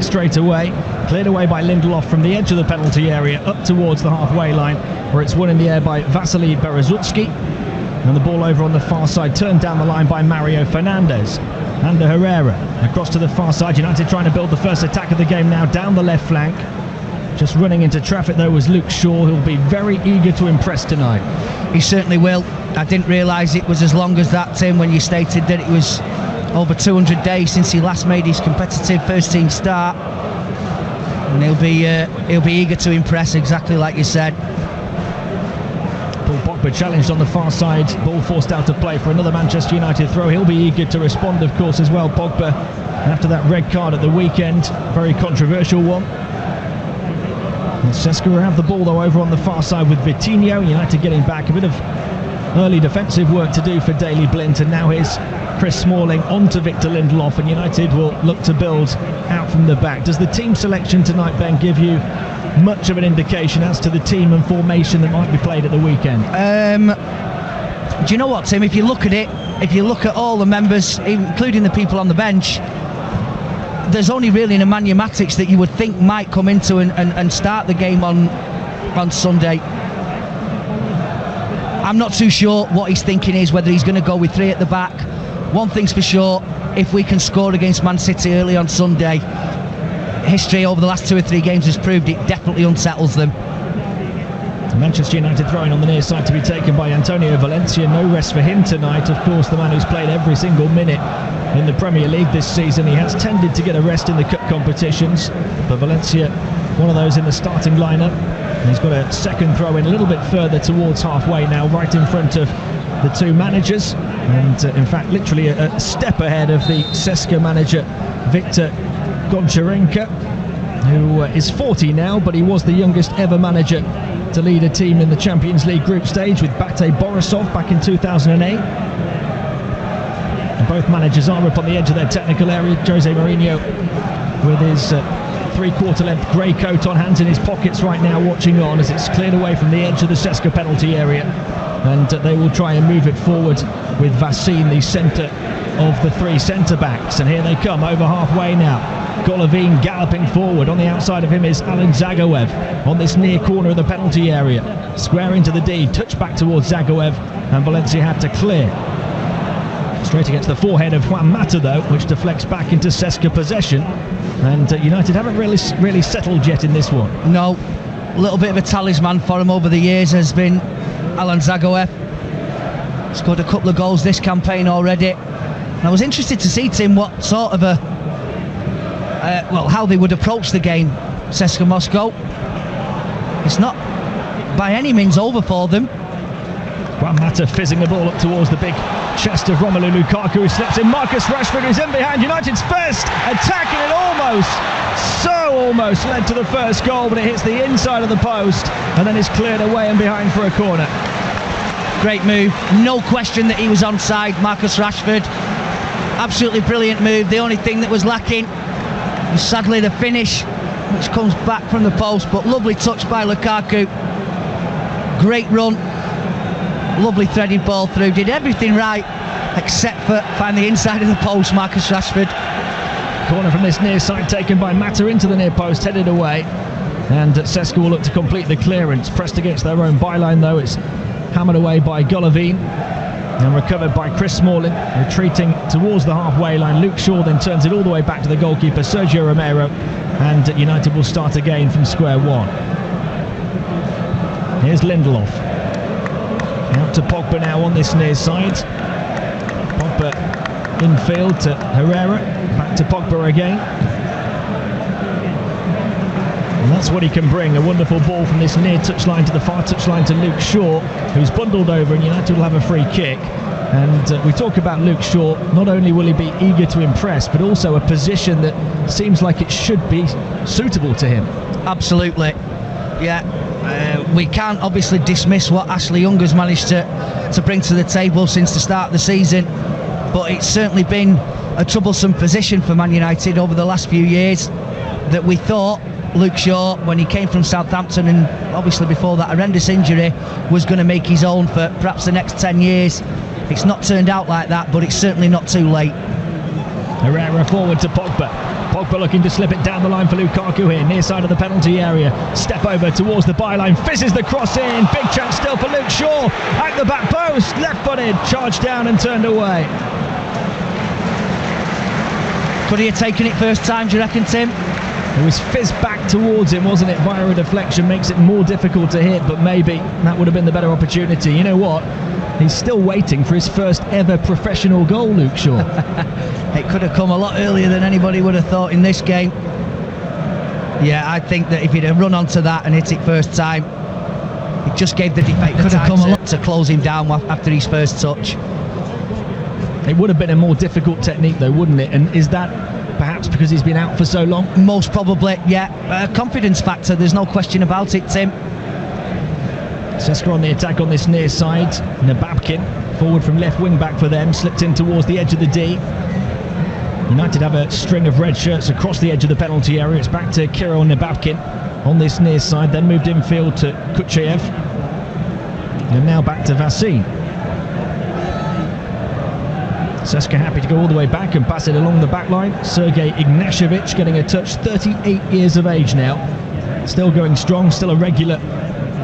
straight away. Cleared away by Lindelof from the edge of the penalty area up towards the halfway line, where it's won in the air by Vasily Berezutski. And the ball over on the far side, turned down the line by Mario Fernandes. Ander Herrera across to the far side. United trying to build the first attack of the game now down the left flank. Just running into traffic though was Luke Shaw, who'll be very eager to impress tonight. He certainly will. I didn't realise it was as long as that, Tim, when you stated that it was over 200 days since he last made his competitive first team start. And he'll be eager to impress, exactly like you said. Paul Pogba challenged on the far side, ball forced out of play for another Manchester United throw. He'll be eager to respond, of course, as well, Pogba, after that red card at the weekend, very controversial one. And CSKA will have the ball though over on the far side with Vitinho. United getting back, a bit of early defensive work to do for Daley Blind, and now here's Chris Smalling onto Victor Lindelof, and United will look to build out from the back. Does the team selection tonight, Ben, give you much of an indication as to the team and formation that might be played at the weekend? Do you know what, Tim? If you look at it, if you look at all the members, including the people on the bench, there's only really Nemanja Matic that you would think might come into and start the game on Sunday. I'm not too sure what his thinking is, whether he's going to go with three at the back. One thing's for sure, if we can score against Man City early on Sunday, history over the last 2 or 3 games has proved it definitely unsettles them. Manchester United throwing on the near side to be taken by Antonio Valencia. No rest for him tonight. Of course, the man who's played every single minute in the Premier League this season. He has tended to get a rest in the cup competitions, but Valencia, one of those in the starting lineup. He's got a second throw in a little bit further towards halfway now, right in front of the two managers, and in fact literally a step ahead of the CSKA manager Viktor Goncharenko, who is 40 now, but he was the youngest ever manager to lead a team in the Champions League group stage with Bate Borisov back in 2008. And both managers are up on the edge of their technical area. Jose Mourinho with his three-quarter length grey coat on, hands in his pockets right now, watching on as it's cleared away from the edge of the CSKA penalty area, and they will try and move it forward with Vassin, the centre of the 3 centre-backs. And here they come over halfway now. Golovin galloping forward. On the outside of him is Alan Zagoev on this near corner of the penalty area. Square into the D, touch back towards Zagoev, and Valencia had to clear. Straight against the forehead of Juan Mata though, which deflects back into CSKA possession. And United haven't really settled yet in this one. No, a little bit of a talisman for him over the years has been Alan Zagoev. Scored a couple of goals this campaign already. And I was interested to see, Tim, what sort of how they would approach the game, CSKA Moscow. It's not by any means over for them. Juan Mata fizzing the ball up towards the big chest of Romelu Lukaku, who slips in. Marcus Rashford is in behind. United's first attack, and it almost led to the first goal, but it hits the inside of the post and then is cleared away and behind for a corner. Great move, no question that he was onside, Marcus Rashford. Absolutely brilliant move. The only thing that was lacking was sadly the finish, which comes back from the post, but lovely touch by Lukaku. Great run, lovely threading ball through, did everything right except for find the inside of the post, Marcus Rashford. Corner from this near side taken by Mata into the near post, headed away, and CSKA will look to complete the clearance. Pressed against their own byline though, it's hammered away by Golovin and recovered by Chris Smalling, retreating towards the halfway line. Luke Shaw then turns it all the way back to the goalkeeper Sergio Romero, and United will start again from square one. Here's Lindelof out to Pogba now on this near side. Pogba infield to Herrera, back to Pogba again. And that's what he can bring, a wonderful ball from this near touchline to the far touchline to Luke Shaw, who's bundled over, and United will have a free kick. And we talk about Luke Shaw, not only will he be eager to impress, but also a position that seems like it should be suitable to him. Absolutely, yeah. We can't obviously dismiss what Ashley Young has managed to bring to the table since the start of the season, but it's certainly been a troublesome position for Man United over the last few years, that we thought Luke Shaw, when he came from Southampton and obviously before that horrendous injury, was going to make his own for perhaps the next 10 years. It's not turned out like that, but it's certainly not too late. Herrera forward to Pogba. Pogba looking to slip it down the line for Lukaku here, near side of the penalty area. Step over towards the byline, fizzes the cross in. Big chance still for Luke Shaw. At the back post, left-footed, charged down and turned away. Could he have taken it first time, do you reckon, Tim? It was fizzed back towards him, wasn't it, via a deflection, makes it more difficult to hit, but maybe that would have been the better opportunity. You know what? He's still waiting for his first ever professional goal, Luke Shaw. It could have come a lot earlier than anybody would have thought in this game. Yeah, I think that if he'd have run onto that and hit it first time, it just gave the defender time to close him down after his first touch. It would have been a more difficult technique though, wouldn't it? And is that perhaps because he's been out for so long? Most probably, yeah. Confidence factor, there's no question about it, Tim. CSKA on the attack on this near side. Nababkin, forward from left wing back for them, slipped in towards the edge of the D. United have a string of red shirts across the edge of the penalty area. It's back to Kirill Nababkin on this near side, then moved infield to Kucheyev. And now back to Vassin. CSKA happy to go all the way back and pass it along the back line. Sergei Ignashevich getting a touch, 38 years of age now. Still going strong, still a regular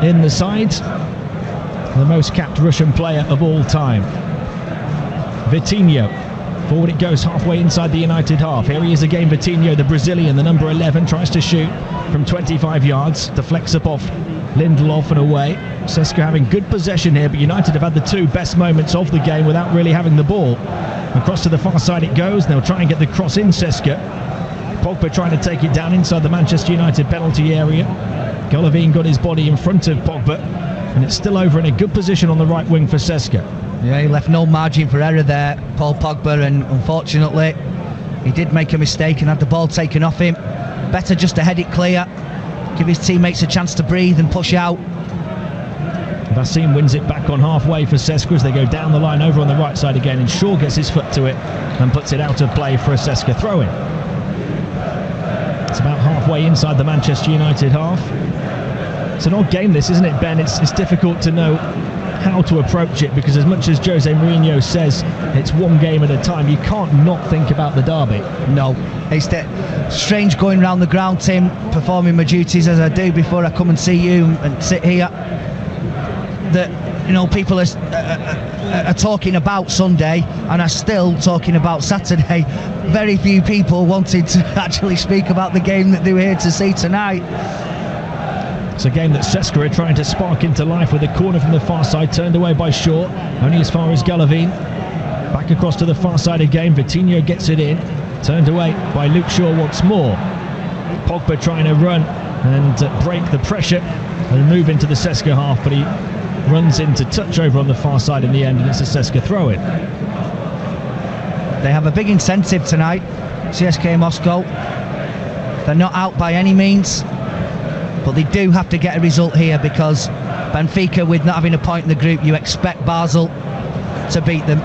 in the side. The most capped Russian player of all time. Vitinho. Forward it goes, halfway inside the United half. Here he is again, Vitinho, the Brazilian, the number 11, tries to shoot from 25 yards. Deflects up off Lindelof and away. CSKA having good possession here, but United have had the two best moments of the game without really having the ball. Across to the far side it goes. They'll try and get the cross in, CSKA. Pogba trying to take it down inside the Manchester United penalty area. Golovin got his body in front of Pogba, and it's still over in a good position on the right wing for CSKA. Yeah, he left no margin for error there, Paul Pogba, and unfortunately he did make a mistake and had the ball taken off him. Better just to head it clear, give his teammates a chance to breathe and push out. Vassin wins it back on halfway for CSKA as they go down the line over on the right side again, and Shaw gets his foot to it and puts it out of play for a CSKA throw-in. It's about halfway inside the Manchester United half. It's an odd game this, isn't it, Ben? It's difficult to know how to approach it, because as much as Jose Mourinho says it's one game at a time, you can't not think about the derby. No, it's strange going around the ground, Tim, performing my duties as I do before I come and see you and sit here, that, you know, people are talking about Sunday and are still talking about Saturday. Very few people wanted to actually speak about the game that they were here to see tonight. It's a game that CSKA are trying to spark into life with a corner from the far side, turned away by Shaw, only as far as Golovin. Back across to the far side again, Vitinho gets it in, turned away by Luke Shaw once more. Pogba trying to run and break the pressure and move into the CSKA half, but he runs into touch over on the far side in the end, and it's a CSKA throw-in. They have a big incentive tonight, CSKA Moscow. They're not out by any means, but they do have to get a result here, because Benfica, with not having a point in the group, you expect Basel to beat them.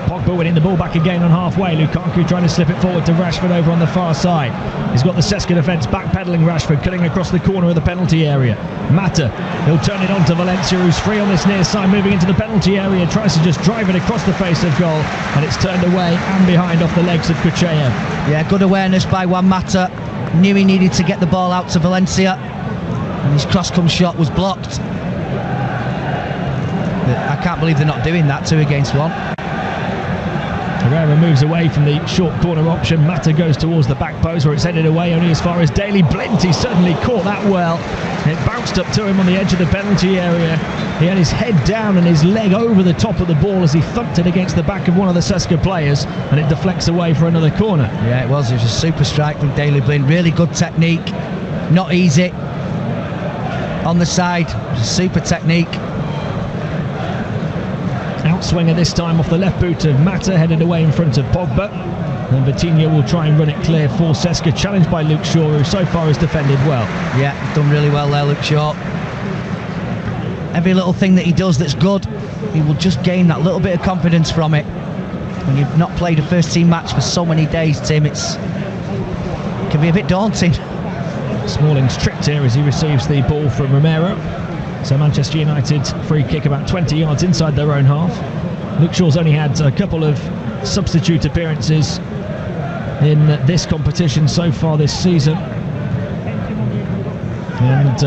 Pogba winning the ball back again on halfway. Lukaku trying to slip it forward to Rashford over on the far side. He's got the CSKA defence backpedaling Rashford, cutting across the corner of the penalty area. Mata, he'll turn it on to Valencia, who's free on this near side, moving into the penalty area, tries to just drive it across the face of goal, and it's turned away and behind off the legs of Kucheyev. Yeah, good awareness by Juan Mata. Knew he needed to get the ball out to Valencia, and his cross-come shot was blocked. I can't believe they're not doing that, 2 against 1. Herrera moves away from the short corner option. Mata goes towards the back post, where it's headed away only as far as Daley Blind. He certainly caught that well. It bounced up to him on the edge of the penalty area. He had his head down and his leg over the top of the ball as he thumped it against the back of one of the CSKA players, and it deflects away for another corner. Yeah, it was a super strike from Daley Blind. Really good technique, not easy. On the side, super technique. Outswinger this time off the left boot of Mata, headed away in front of Pogba. Then Vitinho will try and run it clear for CSKA, challenged by Luke Shaw, who so far has defended well. Yeah, done really well there, Luke Shaw. Every little thing that he does that's good, he will just gain that little bit of confidence from it. When you've not played a first team match for so many days, Tim, it can be a bit daunting. Smalling's tripped here as he receives the ball from Romero. So Manchester United free kick about 20 yards inside their own half. Luke Shaw's only had a couple of substitute appearances in this competition so far this season. And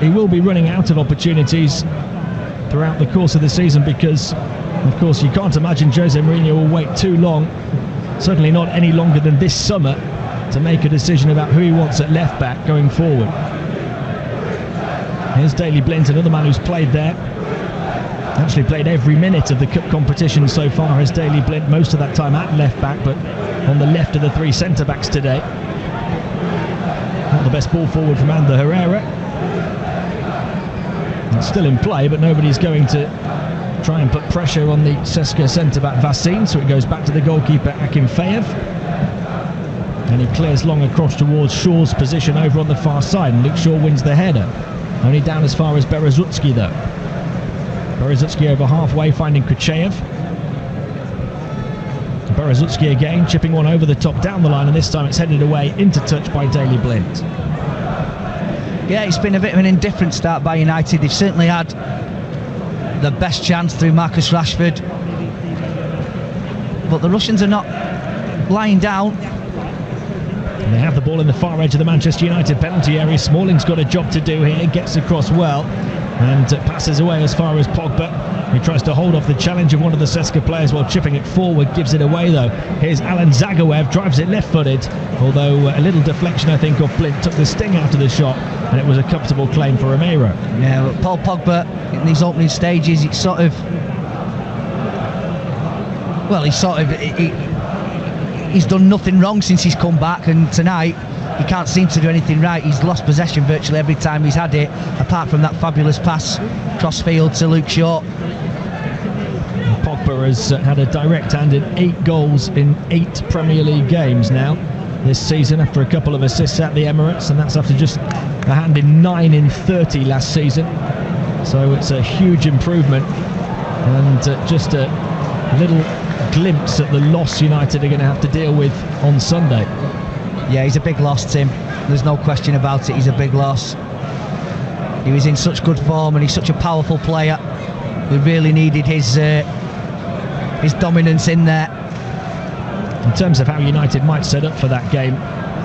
he will be running out of opportunities throughout the course of the season, because of course you can't imagine Jose Mourinho will wait too long, certainly not any longer than this summer, to make a decision about who he wants at left back going forward. Here's Daley Blind, another man who's played there, actually played every minute of the cup competition so far as Daley Blind, most of that time at left back, but on the left of the three centre backs today. Not the best ball forward from Ander Herrera. It's still in play, but nobody's going to try and put pressure on the CSKA centre-back Vassin, so it goes back to the goalkeeper Akinfeev. And he clears long across towards Shaw's position over on the far side, and Luke Shaw wins the header. Only down as far as Berezutski though. Berezutski over halfway, finding Kucheyev. Berezutski again, chipping one over the top down the line, and this time it's headed away into touch by Daley Blind. Yeah, it's been a bit of an indifferent start by United. They've certainly had the best chance through Marcus Rashford, but the Russians are not lying down. And they have the ball in the far edge of the Manchester United penalty area. Smalling's got a job to do here, gets across well, and passes away as far as Pogba. He tries to hold off the challenge of one of the CSKA players while chipping it forward, gives it away though. Here's Alan Zagaev, drives it left-footed, although a little deflection I think of Blind took the sting out of the shot, and it was a comfortable claim for Romero. Yeah, but Paul Pogba in these opening stages, it's sort of, well, he's done nothing wrong since he's come back, and tonight he can't seem to do anything right. He's lost possession virtually every time he's had it, apart from that fabulous pass cross field to Luke Shaw. Pogba has had a direct hand in 8 goals in 8 Premier League games now this season, after a couple of assists at the Emirates, and that's after just a hand in 9 in 30 last season. So it's a huge improvement, and just a little glimpse at the loss United are going to have to deal with on Sunday. Yeah, he's a big loss, Tim. There's no question about it. He's a big loss. He was in such good form, and he's such a powerful player. We really needed his dominance in there. In terms of how United might set up for that game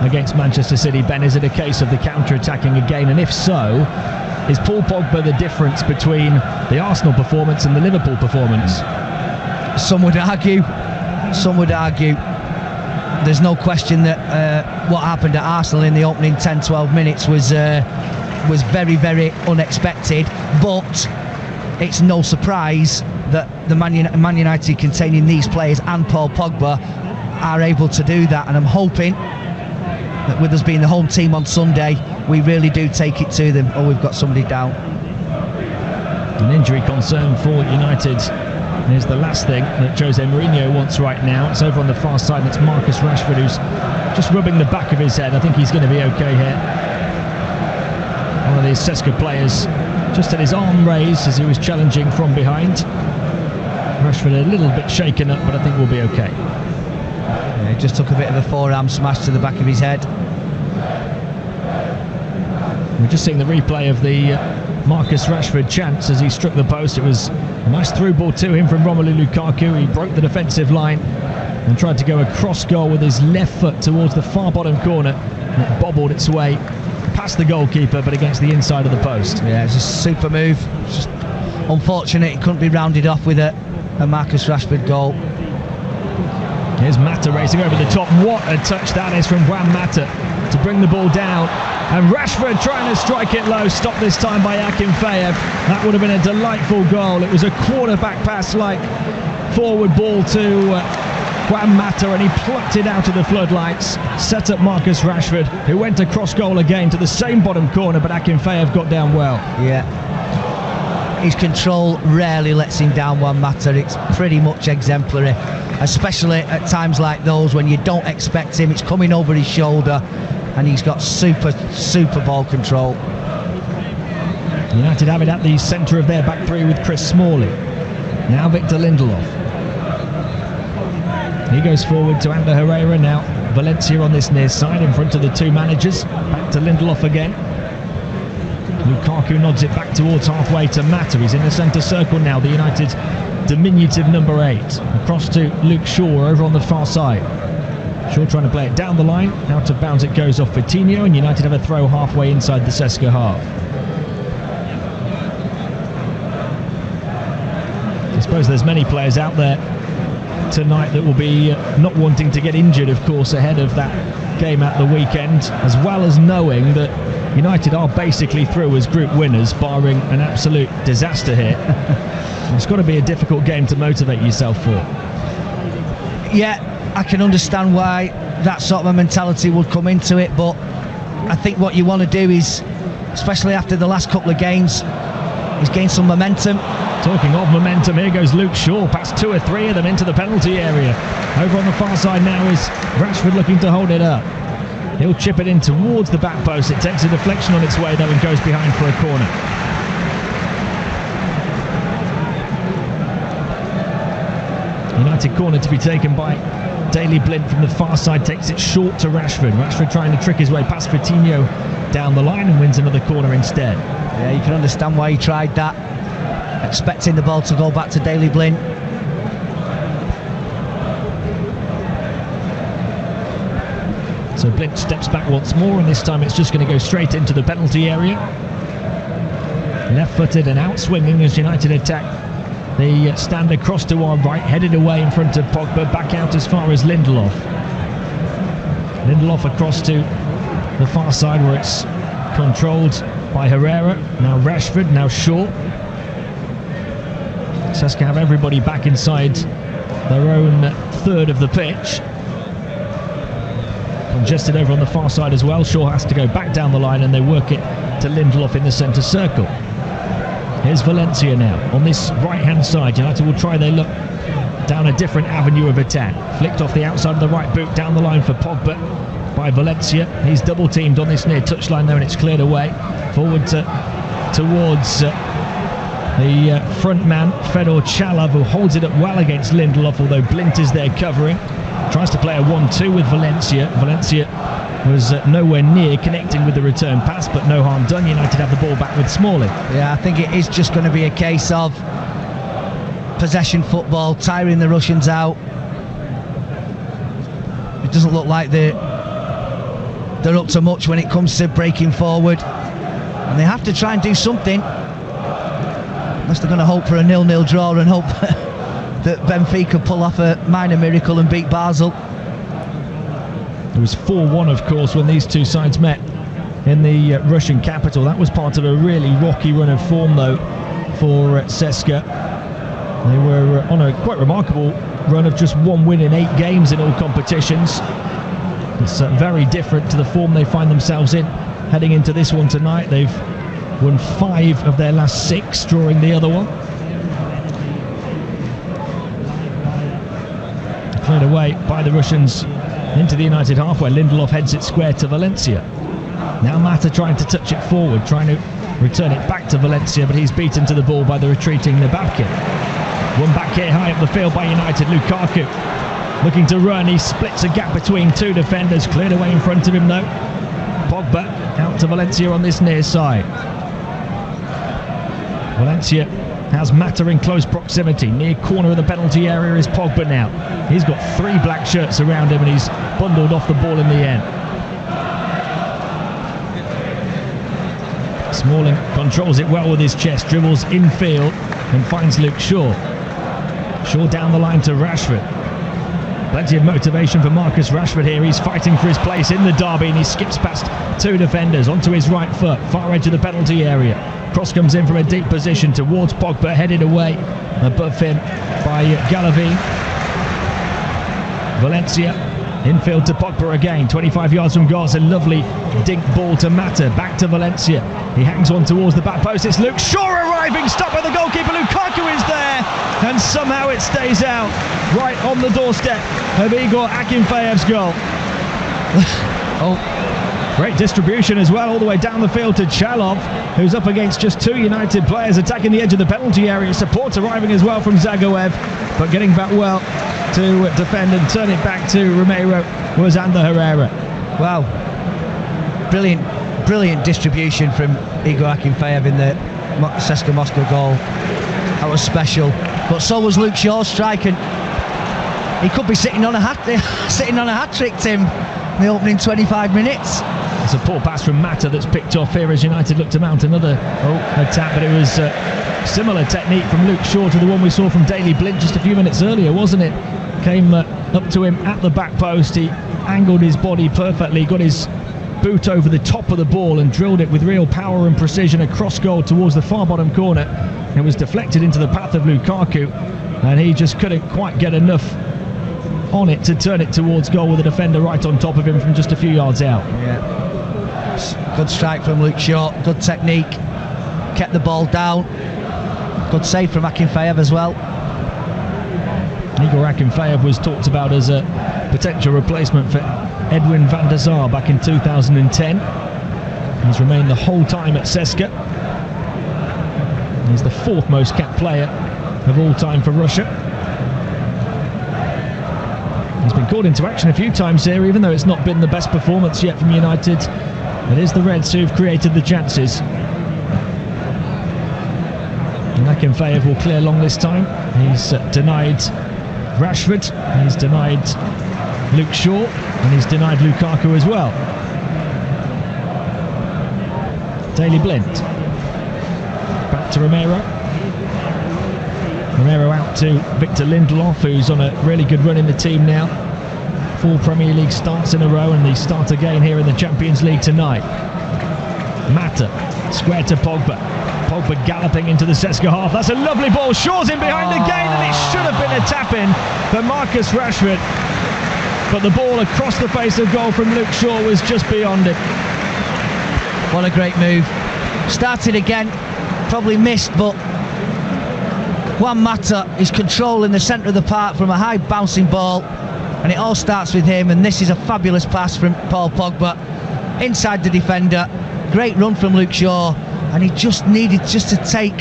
against Manchester City, Ben, is it a case of the counter-attacking again? And if so, is Paul Pogba the difference between the Arsenal performance and the Liverpool performance? Some would argue. There's no question that what happened at Arsenal in the opening 10-12 minutes was very, very unexpected, but it's no surprise that the Man United containing these players and Paul Pogba are able to do that, and I'm hoping that with us being the home team on Sunday, we really do take it to them. Oh, we've got somebody down. An injury concern for United is the last thing that Jose Mourinho wants right now. It's over on the far side, and it's Marcus Rashford who's just rubbing the back of his head. I think he's going to be okay here. One of these CSKA players just had his arm raised as he was challenging from behind. Rashford a little bit shaken up, but I think we'll be okay. Yeah, he just took a bit of a forearm smash to the back of his head. We're just seeing the replay of the Marcus Rashford chance as he struck the post. It was a nice through ball to him from Romelu Lukaku. He broke the defensive line and tried to go across goal with his left foot towards the far bottom corner, and it bobbled its way past the goalkeeper but against the inside of the post. Yeah, it's a super move. It's just unfortunate it couldn't be rounded off with a Marcus Rashford goal. Here's Mata racing over the top. What a touch that is from Juan Mata to bring the ball down, and Rashford trying to strike it low, stopped this time by Akinfeev. That would have been a delightful goal. It was a quarterback pass like forward ball to Juan Mata, and he plucked it out of the floodlights, set up Marcus Rashford, who went across goal again to the same bottom corner, but Akinfeev got down well. Yeah, his control rarely lets him down, Juan Mata. It's pretty much exemplary, especially at times like those when you don't expect him. It's coming over his shoulder, and he's got super ball control. United have it at the centre of their back three with Chris Smalling. Now Victor Lindelof. He goes forward to Ander Herrera. Now Valencia on this near side in front of the two managers. Back to Lindelof again. Lukaku nods it back towards halfway to Mata. He's in the centre circle now, the United diminutive number 8. Across to Luke Shaw over on the far side. Shaw trying to play it down the line. Out of bounds it goes off Coutinho, and United have a throw halfway inside the CSKA half. I suppose there's many players out there tonight that will be not wanting to get injured, of course, ahead of that game at the weekend, as well as knowing that United are basically through as group winners, barring an absolute disaster here. It's got to be a difficult game to motivate yourself for. Yeah, I can understand why that sort of a mentality would come into it, but I think what you want to do is, especially after the last couple of games, is gain some momentum. Talking of momentum, here goes Luke Shaw, past 2 or 3 of them into the penalty area. Over on the far side now is Rashford looking to hold it up. He'll chip it in towards the back post. It takes a deflection on its way though and goes behind for a corner. United corner to be taken by Daley Blind from the far side, takes it short to Rashford. Rashford trying to trick his way past Coutinho down the line and wins another corner instead. Yeah, you can understand why he tried that, expecting the ball to go back to Daley Blind. So Blind steps back once more, and this time it's just going to go straight into the penalty area. Left-footed and out-swinging as United attack the stand across to our right, headed away in front of Pogba, back out as far as Lindelof. Lindelof across to the far side where it's controlled by Herrera. Now Rashford, now Shaw. CSKA have everybody back inside their own third of the pitch. Congested over on the far side as well. Shaw has to go back down the line and they work it to Lindelof in the centre circle. Here's Valencia now on this right hand side. United will try their luck down a different avenue of attack. Flicked off the outside of the right boot, down the line for Pogba by Valencia. He's double teamed on this near touchline though, and it's cleared away. Forward towards the front man, Fedor Chalov, who holds it up well against Lindelof, although Blint is there covering. Tries to play a 1-2 with Valencia. Valencia was nowhere near connecting with the return pass, but no harm done. United have the ball back with Smalling. Yeah, I think it is just going to be a case of possession football, tiring the Russians out. It doesn't look like they're up to much when it comes to breaking forward, and they have to try and do something, unless they're going to hope for a 0-0 draw and hope that Benfica pull off a minor miracle and beat Basel. It was 4-1, of course, when these two sides met in the Russian capital. That was part of a really rocky run of form, though, for CSKA. They were on a quite remarkable run of just 1 win in 8 games in all competitions. It's very different to the form they find themselves in heading into this one tonight. They've won 5 of their last 6, drawing the other one. Cleared away by the Russians into the United half, where Lindelof heads it square to Valencia. Now Mata trying to touch it forward, trying to return it back to Valencia, but he's beaten to the ball by the retreating Nababkin. One back here high up the field by United. Lukaku looking to run, he splits a gap between 2 defenders, cleared away in front of him though. Pogba out to Valencia on this near side. Valencia has Mata in close proximity. Near corner of the penalty area is Pogba now. He's got 3 black shirts around him and he's bundled off the ball in the end. Smalling controls it well with his chest, dribbles infield and finds Luke Shaw. Shaw down the line to Rashford. Plenty of motivation for Marcus Rashford here. He's fighting for his place in the derby and he skips past 2 defenders onto his right foot, far edge of the penalty area. Cross comes in from a deep position towards Pogba, headed away above him by Galavin. Valencia infield to Pogba again, 25 yards from goal. It's a lovely dink ball to Mata, back to Valencia. He hangs on towards the back post. It's Luke Shaw arriving, stopped by the goalkeeper. Lukaku is there, and somehow it stays out, right on the doorstep of Igor Akinfeyev's goal. Great distribution as well, all the way down the field to Chalov, who's up against just 2 United players attacking the edge of the penalty area. Support arriving as well from Zagoev, but getting back well to defend and turn it back to Romero was Ander Herrera. Wow, brilliant distribution from Igor Akinfeyev in the CSKA Moscow goal. That was special, but so was Luke Shaw striking. he could be sitting on a hat trick, Tim, in the opening 25 minutes. It's a poor pass from Mata that's picked off here as United look to mount another attack, but it was similar technique from Luke Shaw to the one we saw from Daley Blind just a few minutes earlier, wasn't it? Came up to him at the back post, he angled his body perfectly, got his boot over the top of the ball and drilled it with real power and precision across goal towards the far bottom corner. It was deflected into the path of Lukaku, and he just couldn't quite get enough on it to turn it towards goal with a defender right on top of him from just a few yards out. Yeah, good strike from Luke Shaw, good technique, kept the ball down, good save from Akinfeev as well. Igor Akinfeev was talked about as a potential replacement for Edwin van der Sar back in 2010. He's remained the whole time at CSKA. He's the fourth most capped player of all time for Russia. He's been called into action a few times here, even though it's not been the best performance yet from United. It is the Reds who've created the chances. And Akinfeev will clear long this time. He's denied Rashford, he's denied Luke Shaw, and he's denied Lukaku as well. Daley Blind. Back to Romero. Romero out to Victor Lindelof, who's on a really good run in the team now. 4 Premier League starts in a row, and they start again here in the Champions League tonight. Mata, square to Pogba. Pogba galloping into the CSKA half. That's a lovely ball. Shaw's in behind again, and it should have been a tap-in for Marcus Rashford. But the ball across the face of goal from Luke Shaw was just beyond it. What a great move. Started again, probably missed, but Juan Mata is controlling the centre of the park from a high bouncing ball, and it all starts with him, and this is a fabulous pass from Paul Pogba inside the defender. Great run from Luke Shaw, and he just needed to take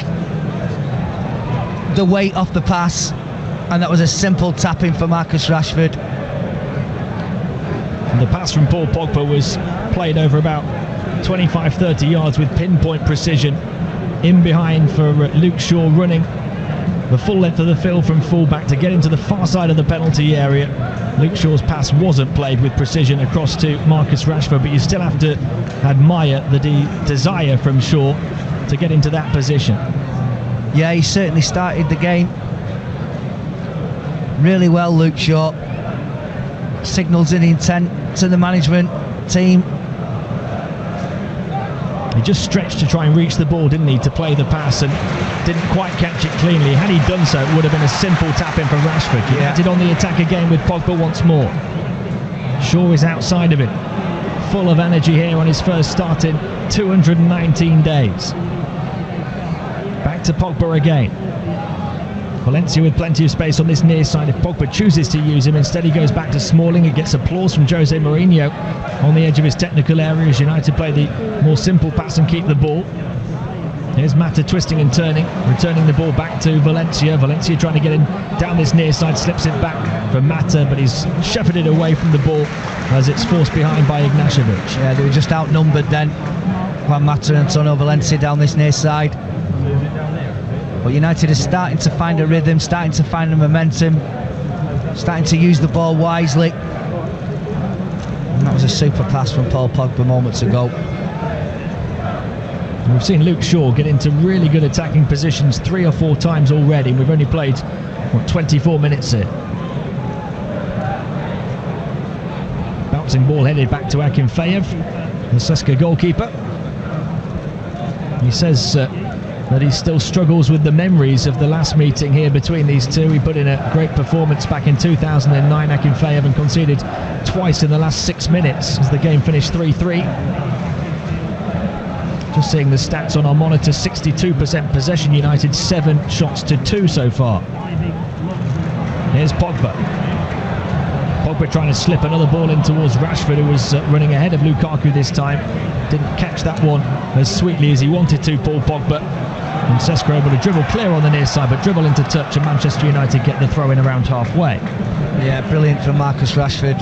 the weight off the pass, and that was a simple tap-in for Marcus Rashford. And the pass from Paul Pogba was played over about 25-30 yards with pinpoint precision, in behind for Luke Shaw, running the full length of the field from fullback to get into the far side of the penalty area. Luke Shaw's pass wasn't played with precision across to Marcus Rashford, but you still have to admire the desire from Shaw to get into that position. Yeah, he certainly started the game really well, Luke Shaw. Signals an intent to the management team. He just stretched to try and reach the ball, didn't he, to play the pass, and didn't quite catch it cleanly. Had he done so, it would have been a simple tap-in for Rashford. United on the attack again with Pogba once more. Shaw is outside of it, full of energy here on his first start in 219 days. Back to Pogba again. Valencia with plenty of space on this near side if Pogba chooses to use him. Instead he goes back to Smalling. He gets applause from Jose Mourinho on the edge of his technical area as United play the more simple pass and keep the ball. Here's Mata twisting and turning, returning the ball back to Valencia. Valencia trying to get in down this near side, slips it back for Mata, but he's shepherded away from the ball as it's forced behind by Ignashevich. Yeah, they were just outnumbered then, Juan Mata and Antonio Valencia down this near side. But United is starting to find a rhythm, starting to find a momentum, starting to use the ball wisely. And that was a super pass from Paul Pogba moments ago. We've seen Luke Shaw get into really good attacking positions 3 or 4 times already. We've only played, 24 minutes here. Bouncing ball headed back to Akinfeev, the CSKA goalkeeper. He says that he still struggles with the memories of the last meeting here between these two. He put in a great performance back in 2009, Akinfeev, and conceded twice in the last 6 minutes as the game finished 3-3. Just seeing the stats on our monitor, 62% possession United, 7 shots to 2 so far. Here's Pogba. Pogba trying to slip another ball in towards Rashford, who was running ahead of Lukaku this time. Didn't catch that one as sweetly as he wanted to, Paul Pogba. And CSKA able to dribble clear on the near side, but dribble into touch, and Manchester United get the throw in around halfway. Yeah, brilliant from Marcus Rashford.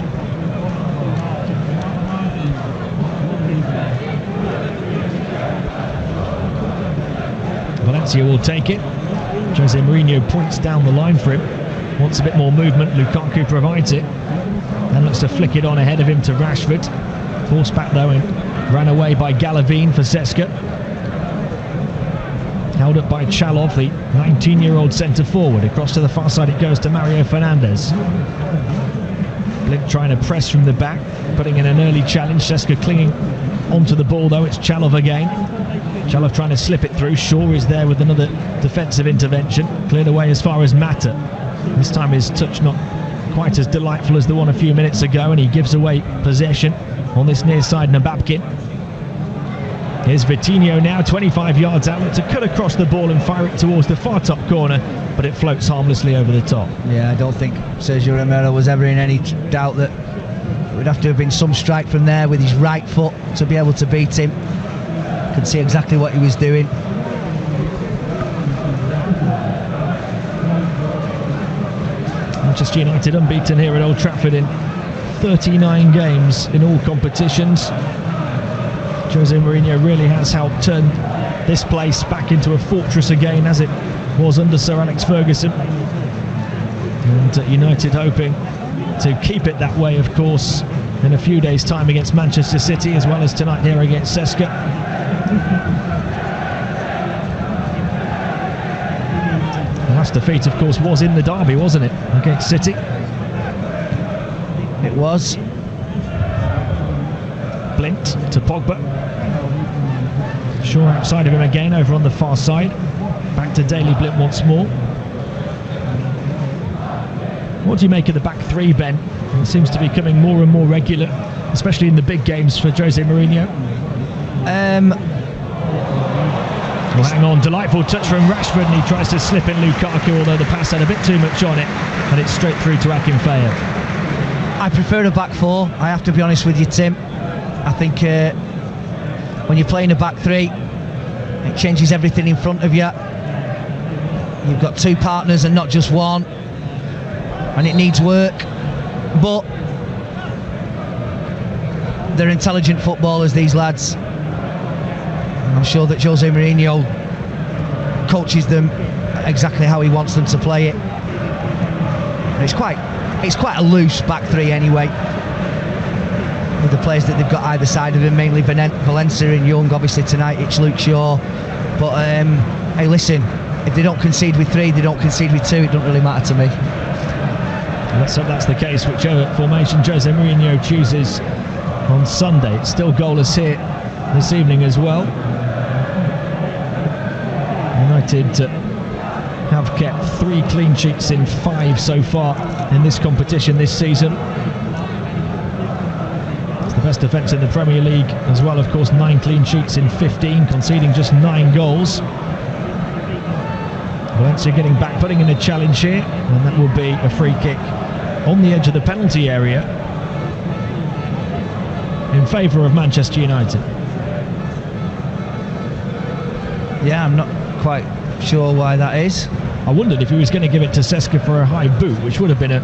Valencia will take it. Jose Mourinho points down the line for him. wants a bit more movement. Lukaku provides it, and looks to flick it on ahead of him to Rashford. Forced back though and ran away by Galavin for CSKA. Held up by Chalov, the 19-year-old centre forward. Across to the far side it goes to Mario Fernandes. Blink trying to press from the back, putting in an early challenge. CSKA clinging onto the ball though. It's Chalov again. Chalov trying to slip it through. Shaw is there with another defensive intervention. Cleared away as far as Mata. This time his touch not quite as delightful as the one a few minutes ago, and he gives away possession on this near side. Nababkin. Here's Vitinho now, 25 yards out, to cut across the ball and fire it towards the far top corner, but it floats harmlessly over the top. Yeah, I don't think Sergio Romero was ever in any doubt that it would have to have been some strike from there with his right foot to be able to beat him. Could see exactly what he was doing. Manchester United unbeaten here at Old Trafford in 39 games in all competitions. Jose Mourinho really has helped turn this place back into a fortress again, as it was under Sir Alex Ferguson. And United hoping to keep it that way, of course, in a few days' time against Manchester City, as well as tonight here against CSKA. The last defeat, of course, was in the derby, wasn't it, against City? It was. Blint to Pogba. Shaw outside of him again, over on the far side. Back to Daley Blind once more. What do you make of the back three, Ben? It seems to be becoming more and more regular, especially in the big games for Jose Mourinho. Well, hang on, delightful touch from Rashford, and he tries to slip in Lukaku, although the pass had a bit too much on it, and it's straight through to Akinfeev. I prefer a back four, I have to be honest with you, Tim. I think when you're playing a back three, it changes everything in front of you. You've got two partners and not just one, and it needs work, but they're intelligent footballers, these lads. I'm sure that Jose Mourinho coaches them exactly how he wants them to play it. And it's quite a loose back three anyway, with the players that they've got either side of him, mainly Valencia and Young. Obviously tonight it's Luke Shaw, but hey, listen, if they don't concede with three, they don't concede with two. It doesn't really matter to me. Let's hope that's the case, whichever formation Jose Mourinho chooses on Sunday. It's still goalless here this evening as well. United have kept 3 clean sheets in 5 so far in this competition this season. It's the best defence in the Premier League as well, of course. 9 clean sheets in 15, conceding just 9 goals. Valencia getting back, putting in a challenge here, and that will be a free kick on the edge of the penalty area in favour of Manchester United. Yeah, I'm not quite sure why that is. I wondered if he was going to give it to CSKA for a high boot, which would have been a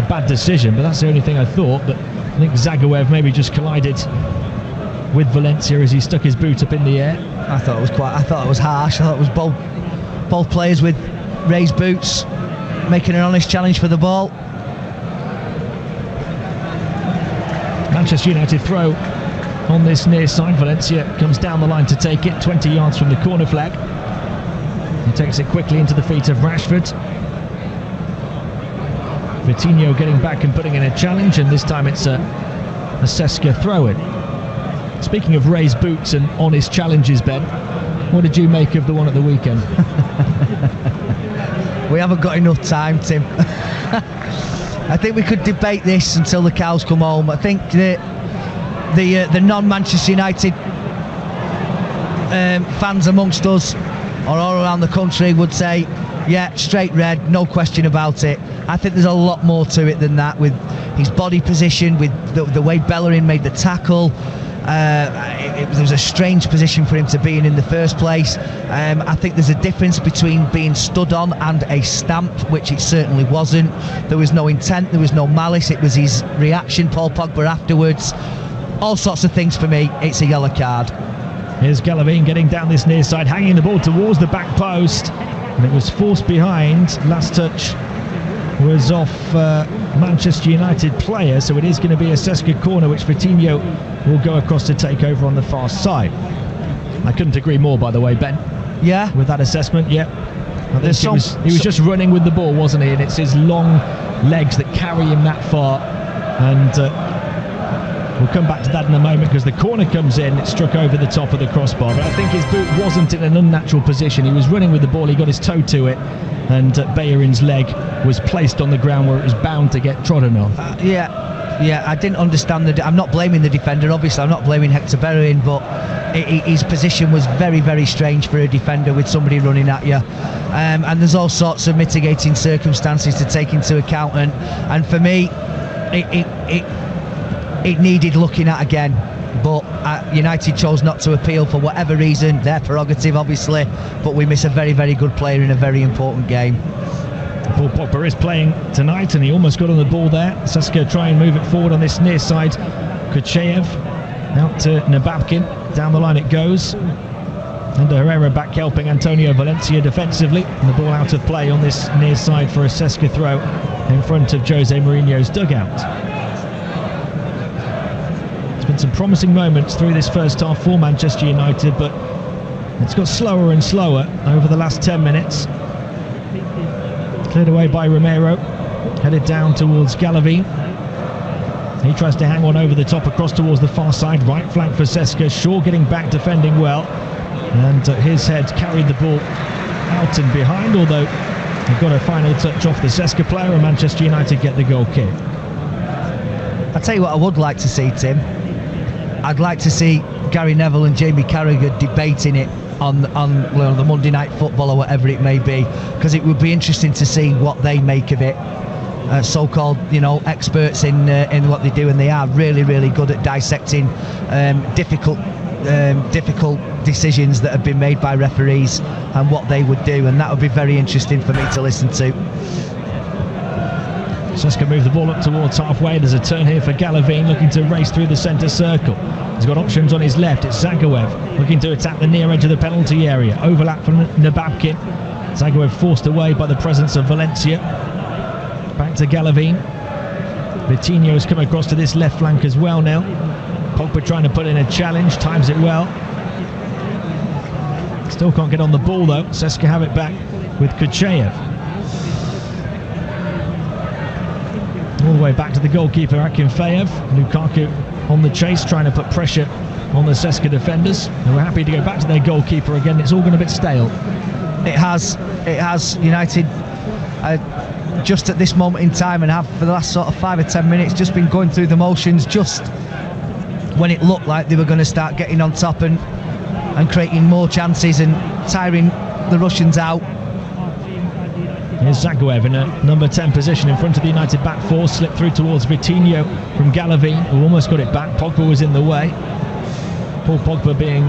bad decision, but that's the only thing I thought. But I think Zagayev maybe just collided with Valencia as he stuck his boot up in the air. I thought it was harsh. I thought it was both players with raised boots making an honest challenge for the ball. Manchester United throw on this near side. Valencia comes down the line to take it, 20 yards from the corner flag. He takes it quickly into the feet of Rashford. Vitinho getting back and putting in a challenge, and this time it's a CSKA throw-in. Speaking of raised boots and honest challenges, Ben, what did you make of the one at the weekend? We haven't got enough time, Tim. I think we could debate this until the cows come home. I think the non-Manchester United fans amongst us, or all around the country, would say, yeah, straight red, no question about it. I think there's a lot more to it than that, with his body position, with the way Bellerin made the tackle. It was a strange position for him to be in the first place. I think there's a difference between being stood on and a stamp, which it certainly wasn't. There was no intent, there was no malice, it was his reaction, Paul Pogba, afterwards. All sorts of things for me. It's a yellow card. Here's Galavin getting down this near side, hanging the ball towards the back post, and it was forced behind. Last touch was off Manchester United player, so it is going to be a CSKA corner, which Vitinho will go across to take over on the far side. I couldn't agree more, by the way, Ben. Yeah, with that assessment. Yeah, I think he was just running with the ball, wasn't he? And it's his long legs that carry him that far. And we'll come back to that in a moment, because the corner comes in, it struck over the top of the crossbar, but I think his boot wasn't in an unnatural position. He was running with the ball, he got his toe to it, and Beyerin's leg was placed on the ground where it was bound to get trodden on. Yeah, I didn't understand I'm not blaming the defender, obviously. I'm not blaming Hector Bellerin, but his position was very, very strange for a defender with somebody running at you. And there's all sorts of mitigating circumstances to take into account, and for me, it needed looking at again. But United chose not to appeal for whatever reason, their prerogative obviously, but we miss a very, very good player in a very important game. Paul Pogba is playing tonight, and he almost got on the ball there. CSKA try and move it forward on this near side. Kucheyev out to Nababkin, down the line it goes, and Herrera back helping Antonio Valencia defensively, and the ball out of play on this near side for a CSKA throw in front of Jose Mourinho's dugout. There's been some promising moments through this first half for Manchester United, but it's got slower and slower over the last 10 minutes. Cleared away by Romero, headed down towards Galavin. He tries to hang on over the top across towards the far side, right flank for CSKA. Shaw getting back, defending well, and his head carried the ball out and behind, although he got a final touch off the CSKA player, and Manchester United get the goal kick. I'll tell you what I would like to see, Tim. I'd like to see Gary Neville and Jamie Carragher debating it on the Monday Night Football or whatever it may be, because it would be interesting to see what they make of it. So-called, experts in what they do, and they are really, really good at dissecting difficult decisions that have been made by referees and what they would do, and that would be very interesting for me to listen to. CSKA move the ball up towards halfway. There's a turn here for Galavin, looking to race through the centre circle. He's got options on his left. It's Zagoev looking to attack the near edge of the penalty area. Overlap from Nababkin. Zagoev forced away by the presence of Valencia. Back to Galavin. Vitinho's come across to this left flank as well now. Pogba trying to put in a challenge, times it well. Still can't get on the ball though. CSKA have it back with Kucheyev. All the way back to the goalkeeper Akinfeev. Lukaku on the chase, trying to put pressure on the CSKA defenders, who are happy to go back to their goalkeeper again. It's all gone a bit stale. It has. United just at this moment in time, and have for the last sort of 5 or 10 minutes, just been going through the motions just when it looked like they were going to start getting on top and creating more chances and tiring the Russians out. Here's Zagoev in a number 10 position in front of the United back four, slipped through towards Vitinho from Galavin, who almost got it back. Pogba was in the way. Paul Pogba being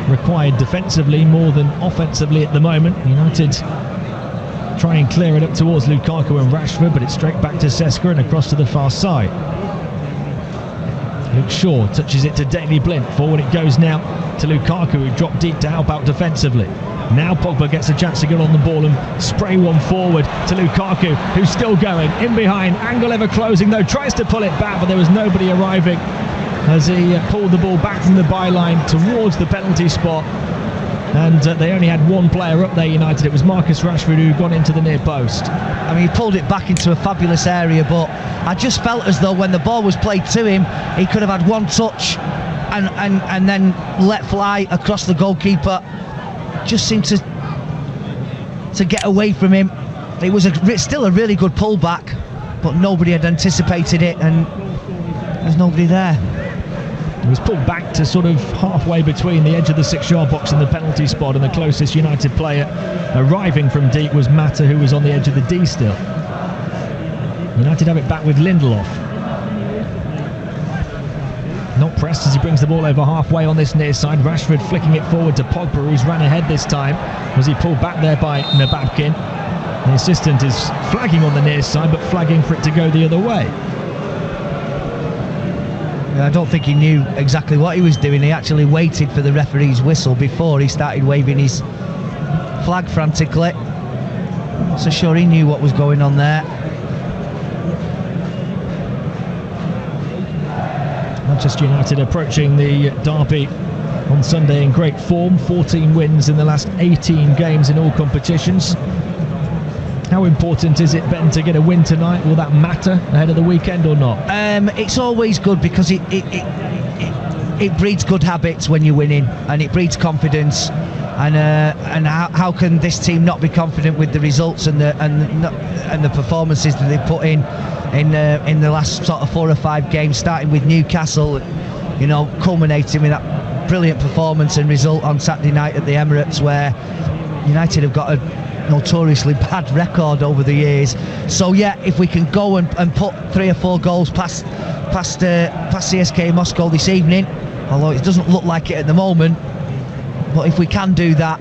required defensively more than offensively at the moment. United try and clear it up towards Lukaku and Rashford, but it's straight back to CSKA and across to the far side. Luke Shaw touches it to Daley Blind. Forward it goes now to Lukaku, who dropped deep to help out defensively. Now Pogba gets a chance to get on the ball and spray one forward to Lukaku, who's still going in behind. Angle ever closing though, tries to pull it back, but there was nobody arriving as he pulled the ball back from the byline towards the penalty spot. And they only had one player up there, United. It was Marcus Rashford, who got into the near post. I mean, he pulled it back into a fabulous area, but I just felt as though when the ball was played to him, he could have had one touch and then let fly across the goalkeeper. Just seemed to get away from him. It was still a really good pullback, but nobody had anticipated it, and there's nobody there. It was pulled back to sort of halfway between the edge of the 6-yard box and the penalty spot, and the closest United player arriving from deep was Mata, who was on the edge of the D still. United have it back with Lindelof. Not pressed as he brings the ball over halfway on this near side. Rashford flicking it forward to Pogba, who's ran ahead this time. Was he pulled back there by Nababkin? The assistant is flagging on the near side, but flagging for it to go the other way. I don't think he knew exactly what he was doing. He actually waited for the referee's whistle before he started waving his flag frantically. So sure, he knew what was going on there. Manchester United approaching the derby on Sunday in great form. 14 wins in the last 18 games in all competitions. How important is it, Ben, to get a win tonight? Will that matter ahead of the weekend or not? It's always good because it breeds good habits when you're winning, and it breeds confidence. And how can this team not be confident with the results and the performances that they put in the last sort of 4 or 5 games, starting with Newcastle, you know, culminating with that brilliant performance and result on Saturday night at the Emirates, where United have got a notoriously bad record over the years. So yeah, if we can go and put 3 or 4 goals past CSKA Moscow this evening, although it doesn't look like it at the moment, but if we can do that,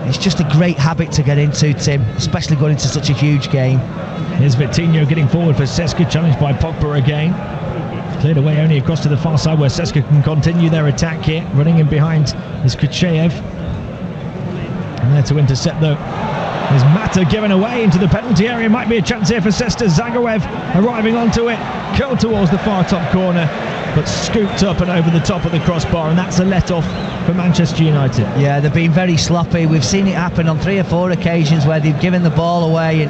it's just a great habit to get into, Tim, especially going into such a huge game. Here's Vitinho getting forward for CSKA, challenged by Pogba again. Cleared away only across to the far side where CSKA can continue their attack here. Running in behind is Kucheyev. And there to intercept though is Mata, given away into the penalty area. Might be a chance here for CSKA. Zagoev arriving onto it, curled towards the far top corner, but scooped up and over the top of the crossbar, and that's a let-off for Manchester United. Yeah, they've been very sloppy. We've seen it happen on 3 or 4 occasions where they've given the ball away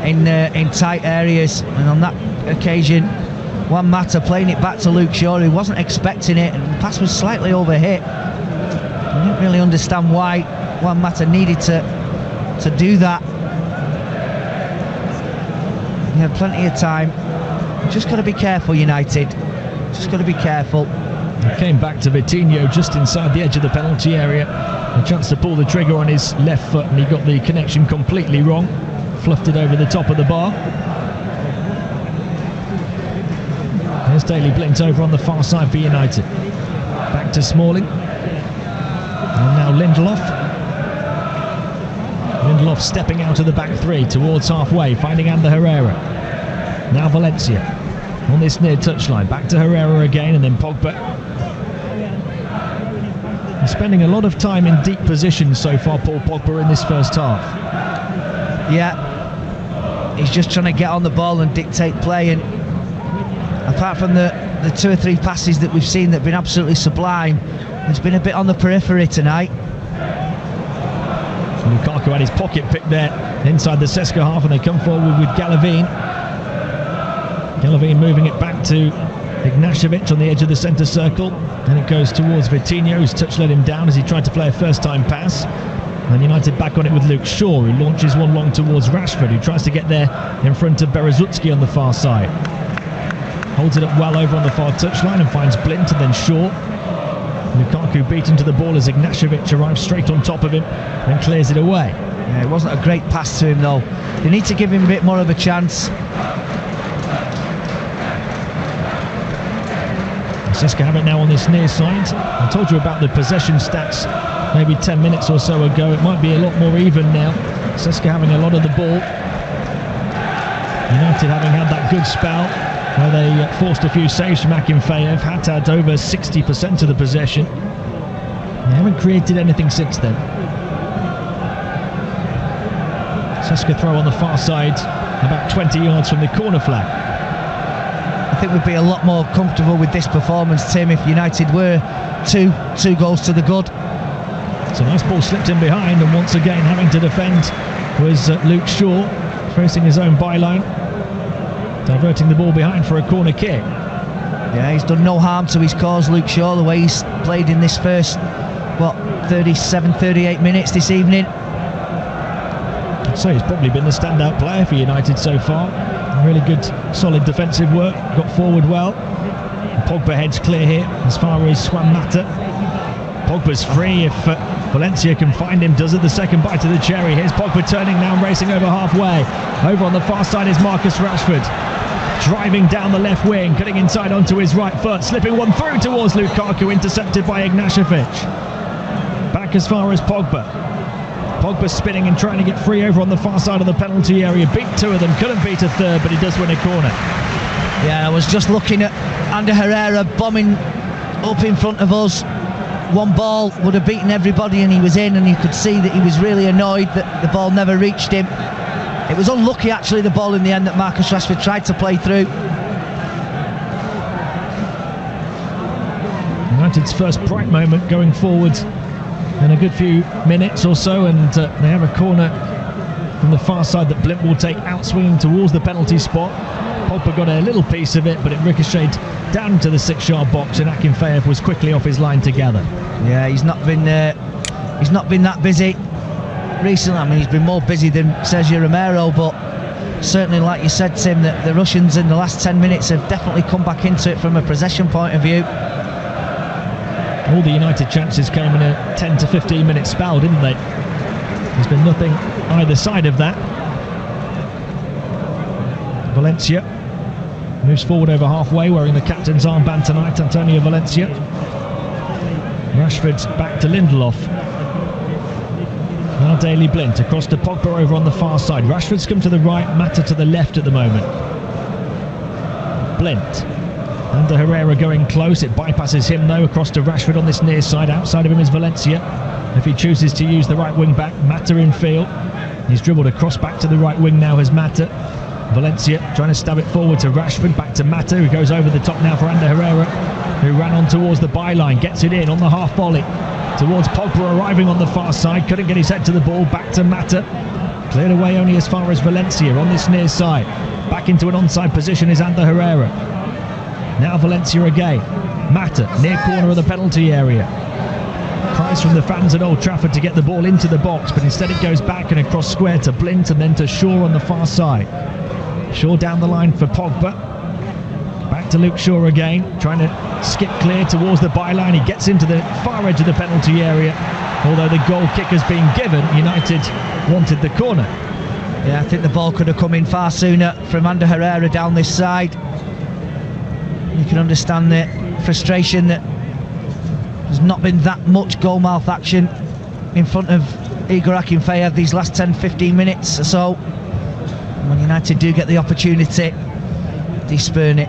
in tight areas, and on that occasion, Juan Mata playing it back to Luke Shaw, who wasn't expecting it, and the pass was slightly overhit. I didn't really understand why Juan Mata needed to do that. He had plenty of time. Just got to be careful, United. Just got to be careful. He came back to Vitinho just inside the edge of the penalty area. A chance to pull the trigger on his left foot, and he got the connection completely wrong. Fluffed it over the top of the bar. Here's Daley Blind over on the far side for United. Back to Smalling. And now Lindelof. Lindelof stepping out of the back 3 towards halfway, finding Ander Herrera. Now Valencia on this near touchline. Back to Herrera again, and then Pogba. He's spending a lot of time in deep positions so far, Paul Pogba, in this first half. Yeah, he's just trying to get on the ball and dictate play, and apart from the 2 or 3 passes that we've seen that have been absolutely sublime, there's been a bit on the periphery tonight. So Lukaku had his pocket picked there inside the CSKA half, and they come forward with Galavine. Galavine moving it back to Ignashevich on the edge of the centre circle. Then it goes towards Vitinho, whose touch let him down as he tried to play a first-time pass. And United back on it with Luke Shaw, who launches one long towards Rashford, who tries to get there in front of Berezutski on the far side. Holds it up well over on the far touchline and finds Blint, and then Shaw. Lukaku beaten to the ball as Ignashevich arrives straight on top of him and clears it away. Yeah, it wasn't a great pass to him though. They need to give him a bit more of a chance. CSKA have it now on this near side. I told you about the possession stats maybe 10 minutes or so ago. It might be a lot more even now. CSKA having a lot of the ball. United having had that good spell where they forced a few saves from Akinfeev, had over 60% of the possession. They haven't created anything since then. CSKA throw on the far side, about 20 yards from the corner flag. I think we'd be a lot more comfortable with this performance, Tim, if United were two goals to the good. So nice ball slipped in behind, and once again having to defend was Luke Shaw, facing his own byline, diverting the ball behind for a corner kick. Yeah, he's done no harm to his cause, Luke Shaw, the way he's played in this first, 38 minutes this evening. I'd say he's probably been the standout player for United so far. Really good, solid defensive work, got forward well. And Pogba heads clear here as far as Juan Mata. Pogba's free if Valencia can find him, does it the second bite of the cherry. Here's Pogba turning now, racing over halfway. Over on the far side is Marcus Rashford. Driving down the left wing, cutting inside onto his right foot, slipping one through towards Lukaku, intercepted by Ignashevich. Back as far as Pogba. Pogba spinning and trying to get free over on the far side of the penalty area. Beat 2 of them, couldn't beat a third, but he does win a corner. Yeah, I was just looking at Ander Herrera bombing up in front of us. One ball would have beaten everybody, and he was in, and you could see that he was really annoyed that the ball never reached him. It was unlucky, actually, the ball in the end that Marcus Rashford tried to play through. United's first bright moment going forward in a good few minutes or so, and they have a corner from the far side that Blind will take, out swinging towards the penalty spot. Pogba got a little piece of it, but it ricocheted down into the 6-yard box, and Akinfeev was quickly off his line to gather. Yeah, he's not been that busy recently. I mean, he's been more busy than Sergio Romero, but certainly, like you said, Tim, that the Russians in the last 10 minutes have definitely come back into it from a possession point of view. All the United chances came in a 10 to 15 minute spell, didn't they? There's been nothing either side of that. Valencia moves forward over halfway, wearing the captain's armband tonight, Antonio Valencia. Rashford back to Lindelof. Now Daley Blind across to Pogba over on the far side. Rashford's come to the right, Mata to the left at the moment. Blind. Ander Herrera going close, it bypasses him though, across to Rashford on this near side. Outside of him is Valencia. If he chooses to use the right wing back, Mata in field. He's dribbled across back to the right wing now as Mata. Valencia trying to stab it forward to Rashford, back to Mata, who goes over the top now for Ander Herrera, who ran on towards the byline, gets it in on the half volley towards Pogba, arriving on the far side, couldn't get his head to the ball, back to Mata, cleared away only as far as Valencia on this near side. Back into an onside position is Ander Herrera. Now Valencia again. Mata, near corner of the penalty area. Cries from the fans at Old Trafford to get the ball into the box, but instead it goes back and across square to Blind and then to Shaw on the far side. Shaw down the line for Pogba. Back to Luke Shaw again, trying to skip clear towards the byline. He gets into the far edge of the penalty area. Although the goal kick has been given, United wanted the corner. Yeah, I think the ball could have come in far sooner from Ander Herrera down this side. You can understand the frustration that there's not been that much goal-mouth action in front of Igor Akinfeev these last 10-15 minutes or so. When United do get the opportunity, they spurn it.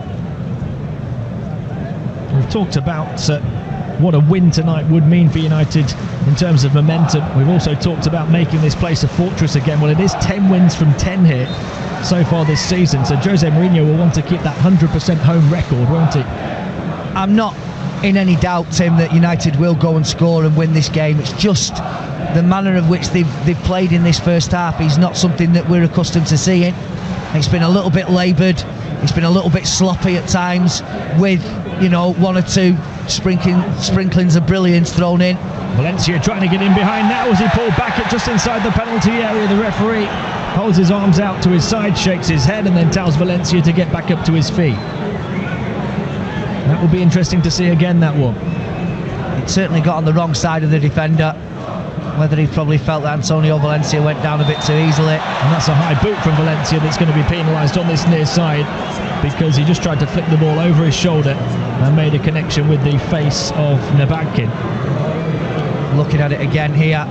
We've talked about what a win tonight would mean for United in terms of momentum. We've also talked about making this place a fortress again. Well, it is 10 wins from 10 here so far this season, so Jose Mourinho will want to keep that 100% home record, won't he? I'm not in any doubt, Tim, that United will go and score and win this game. It's just the manner of which they've played in this first half is not something that we're accustomed to seeing. It's been a little bit laboured, it's been a little bit sloppy at times, with, you know, one or two sprinklings of brilliance thrown in. Valencia trying to get in behind now as he pulled back it just inside the penalty area. The referee holds his arms out to his side, shakes his head and then tells Valencia to get back up to his feet. That will be interesting to see again, that one. It certainly got on the wrong side of the defender. Whether he probably felt that Antonio Valencia went down a bit too easily. And that's a high boot from Valencia that's going to be penalised on this near side, because he just tried to flick the ball over his shoulder and made a connection with the face of Nabagkin. Looking at it again here,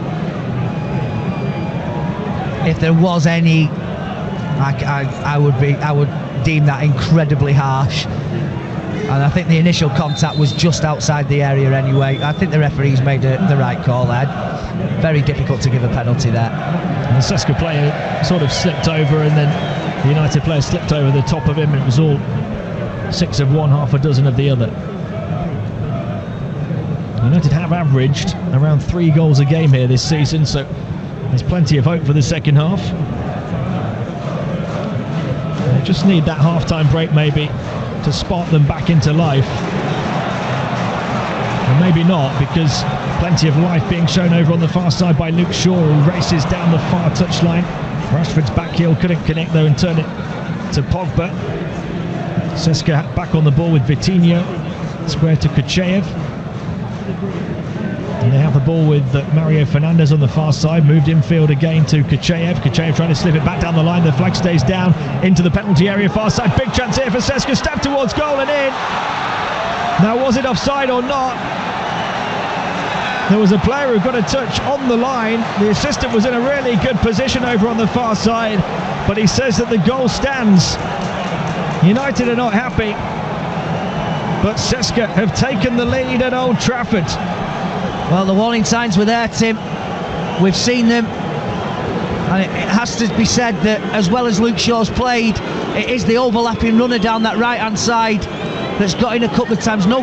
if there was any, I would deem that incredibly harsh. And I think the initial contact was just outside the area anyway. I think the referee's made the right call there. Very difficult to give a penalty there. And the CSKA player sort of slipped over, and then the United player slipped over the top of him, and it was all 6 of one, half a dozen of the other. United have averaged around 3 goals a game here this season, so there's plenty of hope for the second half. They just need that half-time break maybe to spark them back into life. And maybe not, because plenty of life being shown over on the far side by Luke Shaw, who races down the far touchline. Rashford's back heel couldn't connect though and turn it to Pogba. CSKA back on the ball with Vitinho, square to Kucheyev. And they have the ball with Mario Fernandes on the far side, moved infield again to Kucheyev. Kucheyev trying to slip it back down the line, the flag stays down into the penalty area, far side, big chance here for CSKA, step towards goal and in. Now, was it offside or not? There was a player who got a touch on the line. The assistant was in a really good position over on the far side, but he says that the goal stands. United are not happy, but CSKA have taken the lead at Old Trafford. Well, the warning signs were there, Tim. We've seen them, and it has to be said that as well as Luke Shaw's played, it is the overlapping runner down that right-hand side that's got in a couple of times. No